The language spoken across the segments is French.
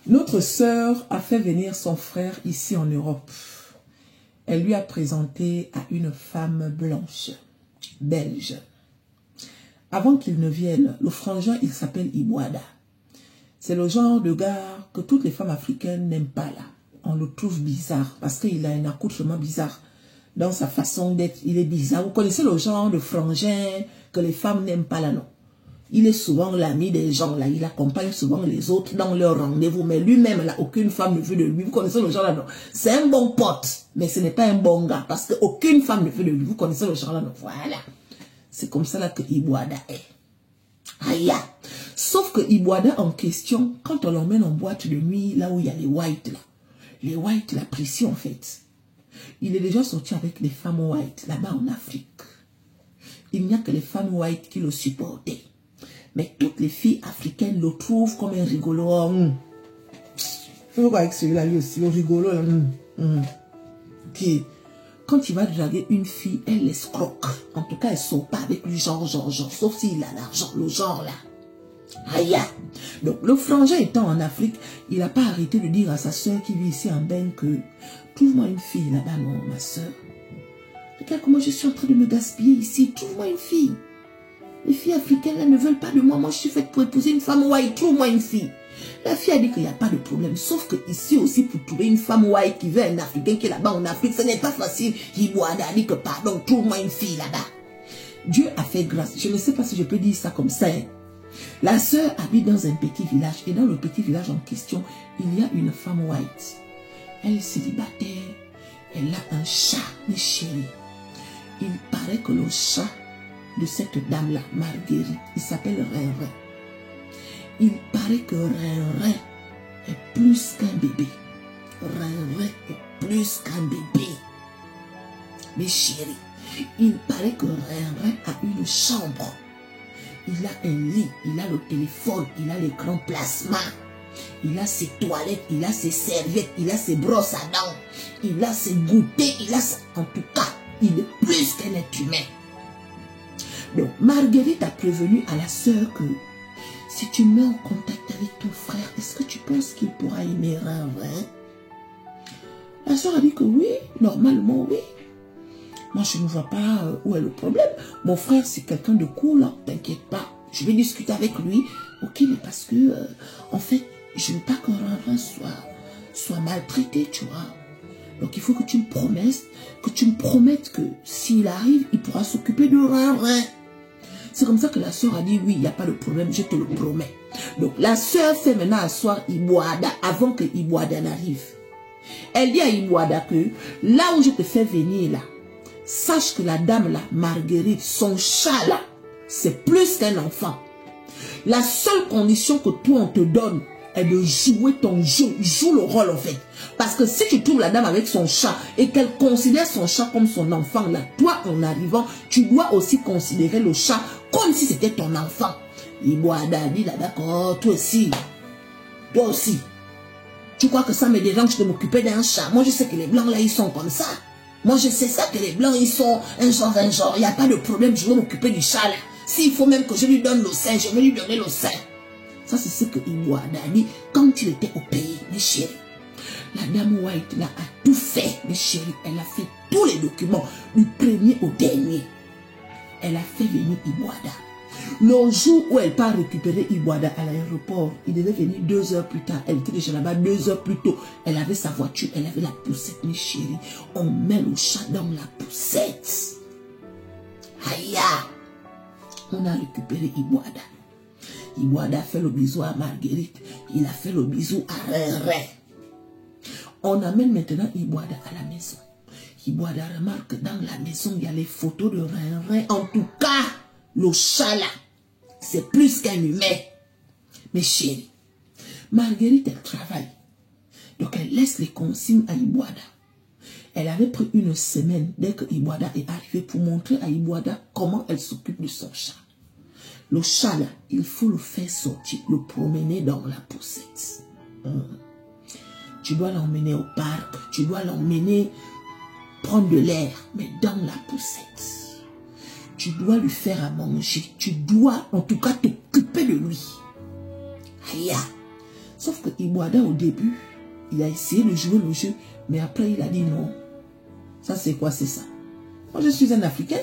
Notre sœur a fait venir son frère ici en Europe. Elle lui a présenté à une femme blanche, belge. Avant qu'il ne vienne, le frangin, il s'appelle Ibouada. C'est le genre de gars que toutes les femmes africaines n'aiment pas là. On le trouve bizarre parce qu'il a un accoutrement bizarre. Dans sa façon d'être, il est bizarre. Vous connaissez le genre de frangin que les femmes n'aiment pas là, non? Il est souvent l'ami des gens là. Il accompagne souvent les autres dans leur rendez-vous. Mais lui-même, là, aucune femme ne veut de lui. Vous connaissez le genre là, non? C'est un bon pote, mais ce n'est pas un bon gars. Parce qu'aucune femme ne veut de lui. Vous connaissez le genre là, non? Voilà. C'est comme ça là que Ibouada est. Aïe. Sauf que Ibouada en question, quand on l'emmène en boîte de nuit, là où il y a les whites là. Les whites l'apprécient en fait. Il est déjà sorti avec les femmes whites là-bas en Afrique. Il n'y a que les femmes whites qui le supportaient. Mais toutes les filles africaines le trouvent comme un rigolo. Je vois avec celui-là, lui aussi, le rigolo. Là. Qui, quand il va draguer une fille, elle l'escroque. En tout cas, elle ne sort pas avec lui, genre. Sauf s'il a l'argent, le genre là. Aïe. Donc, le frangin étant en Afrique, il n'a pas arrêté de dire à sa soeur qui vit ici en Ben que trouve-moi une fille là-bas, non, ma soeur. Regarde comment je suis en train de me gaspiller ici. Trouve-moi une fille. Les filles africaines là, ne veulent pas de moi. Moi, je suis faite pour épouser une femme white. Trouve-moi une fille. La fille a dit qu'il n'y a pas de problème. Sauf que ici aussi, pour trouver une femme white qui veut un Africain qui est là-bas en Afrique, ce n'est pas facile. Ibouada a dit que pardon, trouve-moi une fille là-bas. Dieu a fait grâce. Je ne sais pas si je peux dire ça comme ça. Hein. La sœur habite dans un petit village. Et dans le petit village en question, il y a une femme white. Elle est célibataire. Elle a un chat, mes chéris. Il paraît que le chat de cette dame-là, Marguerite, il s'appelle Rin-Rin. Il paraît que Rin-Rin est plus qu'un bébé. Rin-Rin est plus qu'un bébé. Mes chéris, il paraît que Rin-Rin a une chambre. Il a un lit, il a le téléphone, il a l'écran plasma. Il a ses toilettes, il a ses serviettes, il a ses brosses à dents, il a ses goûters, il a... En tout cas, il est plus qu'un être humain. Donc, Marguerite a prévenu à la sœur que si tu mets en contact avec ton frère, est-ce que tu penses qu'il pourra aimer Rin-Rin? La sœur a dit que oui, normalement oui. Moi, je ne vois pas où est le problème. Mon frère, c'est quelqu'un de cool, hein, t'inquiète pas. Je vais discuter avec lui. Ok, mais parce que, en fait, je ne veux pas que Rin-Rin soit maltraité, tu vois. Donc, il faut que tu me promettes que s'il arrive, il pourra s'occuper de Rin-Rin. C'est comme ça que la sœur a dit, oui, il n'y a pas de problème, je te le promets. Donc, la sœur fait maintenant asseoir Ibouada avant que Ibouada n'arrive. Elle dit à Ibouada que, là où je te fais venir, là, sache que la dame, là, Marguerite, son chat, là, c'est plus qu'un enfant. La seule condition que toi, on te donne, est de jouer ton jeu. Joue le rôle, en fait. Parce que si tu trouves la dame avec son chat et qu'elle considère son chat comme son enfant, là, toi, en arrivant, tu dois aussi considérer le chat comme si c'était ton enfant. Ibouada dit là, d'accord, toi aussi. Toi aussi. Tu crois que ça me dérange de m'occuper d'un chat? Moi, je sais que les blancs, là, ils sont comme ça. Moi, je sais ça, que les blancs, ils sont un genre. Il n'y a pas de problème, je vais m'occuper du chat, là. S'il faut même que je lui donne le sein, je vais lui donner le sein. Ça, c'est ce que Ibouada a dit quand il était au pays, mes chéris. La dame white, là, a tout fait, mes chéris. Elle a fait tous les documents, du premier au dernier. Elle a fait venir Ibouada. Le jour où elle part récupérer Ibouada à l'aéroport, il devait venir 2 heures plus tard. Elle était déjà là-bas 2 heures plus tôt. Elle avait sa voiture, elle avait la poussette, mes chéris. On met le chat dans la poussette. Aïe! On a récupéré Ibouada. Ibouada a fait le bisou à Marguerite. Il a fait le bisou à Rin-Rin. On amène maintenant Ibouada à la maison. Ibouada remarque que dans la maison, il y a les photos de Rin-Rin. En tout cas, le chat là, c'est plus qu'un humain. Mais chérie, Marguerite, elle travaille. Donc, elle laisse les consignes à Ibouada. Elle avait pris une semaine dès que Ibouada est arrivé pour montrer à Ibouada comment elle s'occupe de son chat. Le chat là, il faut le faire sortir, le promener dans la poussette. Tu dois l'emmener au parc, tu dois l'emmener prendre de l'air, mais dans la poussette. Tu dois lui faire à manger, tu dois en tout cas t'occuper de lui. Aïe, Sauf que Iboada, au début, il a essayé de jouer le jeu, mais après, il a dit non. Ça, c'est quoi? C'est ça. Moi, je suis un Africain.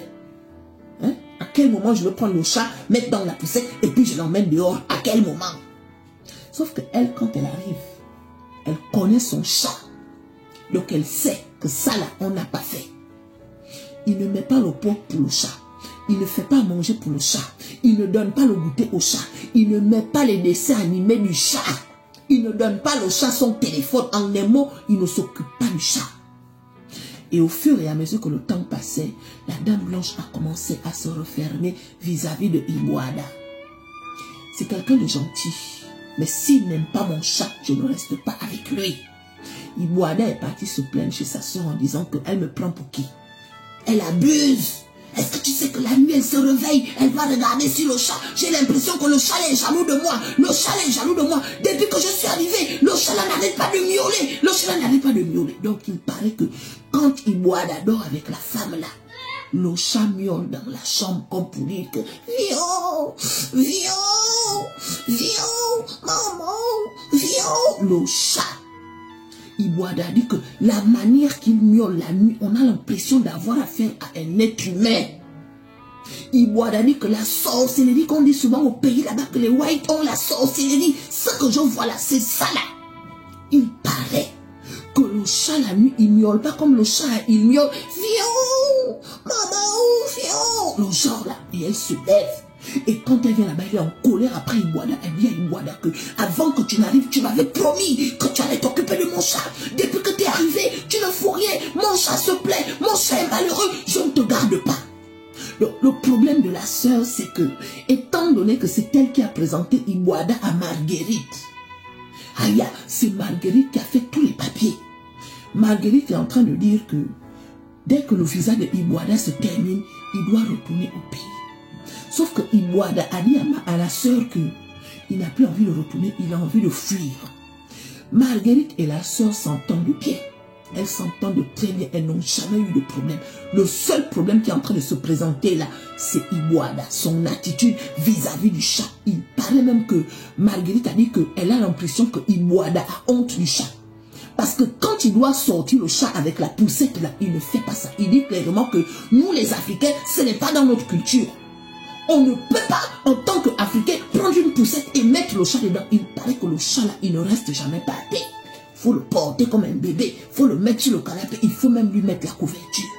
Hein? À quel moment je veux prendre le chat, mettre dans la poussette, et puis je l'emmène dehors? À quel moment? Sauf que elle, quand elle arrive, elle connaît son chat. Donc, elle sait que ça, là, on n'a pas fait. Il ne met pas le pot pour le chat. Il ne fait pas manger pour le chat. Il ne donne pas le goûter au chat. Il ne met pas les dessins animés du chat. Il ne donne pas le chat son téléphone. En un mot, il ne s'occupe pas du chat. Et au fur et à mesure que le temps passait, la dame blanche a commencé à se refermer vis-à-vis de Iboada. C'est quelqu'un de gentil. Mais s'il n'aime pas mon chat, je ne reste pas avec lui. Iboada est partie se plaindre chez sa soeur en disant qu'elle me prend pour qui? Elle abuse. Est-ce que tu sais que la nuit, elle se réveille, elle va regarder sur le chat. J'ai l'impression que le chat est jaloux de moi. Le chat est jaloux de moi. Depuis que je suis arrivée, le chat n'arrête pas de miauler. Le chat n'arrête pas de miauler. Donc, il paraît que quand Iboada dort avec la femme là, le chat miaule dans la chambre comme pour dire que Vio, maman, le chat. Iboada dit que la manière qu'il miaule la nuit, on a l'impression d'avoir affaire à un être humain. Iboada dit que la sorcellerie qu'on dit souvent au pays là-bas, que les whites ont la sorcellerie, ce que je vois là, c'est ça là. Il paraît que le chat la nuit, il miaule pas comme le chat, il miaule, Vio, maman, Vio, le genre là, et elle se lève. Et quand elle vient là-bas, elle est en colère après Iboada. Elle dit à Iboada que avant que tu n'arrives, tu m'avais promis que tu allais t'occuper de mon chat. Depuis que tu es arrivé, tu ne fous rien. Mon chat se plaît, mon chat est malheureux, je ne te garde pas. Le problème de la sœur, c'est que, étant donné que c'est elle qui a présenté Iboada à Marguerite, aïe, c'est Marguerite qui a fait tous les papiers. Marguerite est en train de dire que dès que le visa de Iboada se termine, il doit retourner au pays. Sauf que Iboada a dit à la sœur qu'il n'a plus envie de retourner, il a envie de fuir. Marguerite et la sœur s'entendent bien. Elles s'entendent très bien, elles n'ont jamais eu de problème. Le seul problème qui est en train de se présenter là, c'est Iboada, son attitude vis-à-vis du chat. Il paraît même que Marguerite a dit qu'elle a l'impression que Iboada a honte du chat. Parce que quand il doit sortir le chat avec la poussette là, il ne fait pas ça. Il dit clairement que nous les Africains, ce n'est pas dans notre culture. On ne peut pas, en tant qu'Africain, prendre une poussette et mettre le chat dedans. Il paraît que le chat là, il ne reste jamais par terre. Il faut le porter comme un bébé. Il faut le mettre sur le canapé. Il faut même lui mettre la couverture.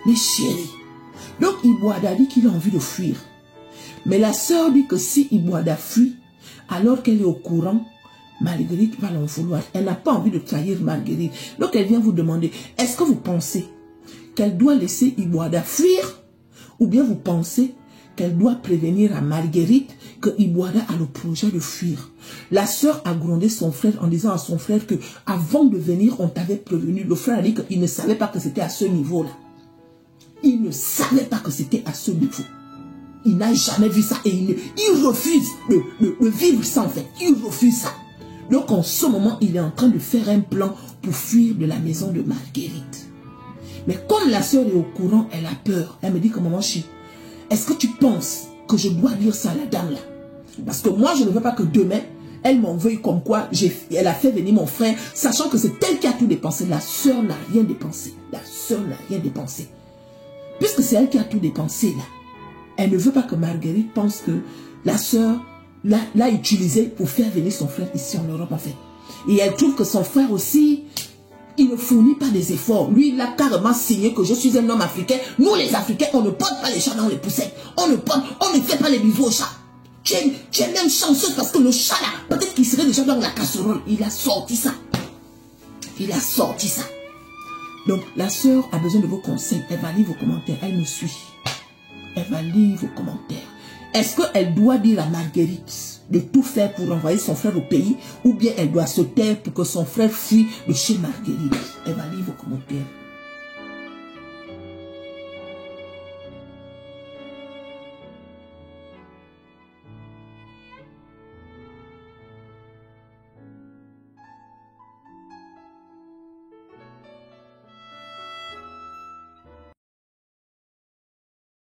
Les chéris. Donc Iboada dit qu'il a envie de fuir. Mais la sœur dit que si Iboada fuit, alors qu'elle est au courant, Marguerite va l'en vouloir. Elle n'a pas envie de trahir Marguerite. Donc elle vient vous demander, est-ce que vous pensez qu'elle doit laisser Iboada fuir? Ou bien vous pensez qu'elle doit prévenir à Marguerite que Iboada a le projet de fuir? La sœur a grondé son frère en disant à son frère que avant de venir, on t'avait prévenu. Le frère a dit qu'il ne savait pas que c'était à ce niveau-là. Il ne savait pas que c'était à ce niveau. Il n'a jamais vu ça et il refuse de vivre ça en fait. Il refuse ça. Donc en ce moment, il est en train de faire un plan pour fuir de la maison de Marguerite. Mais comme la sœur est au courant, elle a peur. Elle me dit que maman Chi, est-ce que tu penses que je dois dire ça à la dame là? Parce que moi, je ne veux pas que demain, elle m'en veuille comme quoi elle a fait venir mon frère, sachant que c'est elle qui a tout dépensé. La sœur n'a rien dépensé. La sœur n'a rien dépensé. Puisque c'est elle qui a tout dépensé là, elle ne veut pas que Marguerite pense que la sœur l'a utilisé pour faire venir son frère ici en Europe en fait. Et elle trouve que son frère aussi, il ne fournit pas des efforts. Lui, il a carrément signé que je suis un homme africain. Nous, les Africains, on ne porte pas les chats dans les poussettes. On ne fait pas les bisous aux chats. Tu es même chanceuse parce que le chat là, peut-être qu'il serait déjà dans la casserole. Il a sorti ça. Il a sorti ça. Donc, la sœur a besoin de vos conseils. Elle va lire vos commentaires. Elle me suit. Elle va lire vos commentaires. Est-ce qu'elle doit dire à Marguerite de tout faire pour envoyer son frère au pays, ou bien elle doit se taire pour que son frère fuit de chez Marguerite? Elle va lire vos commentaires.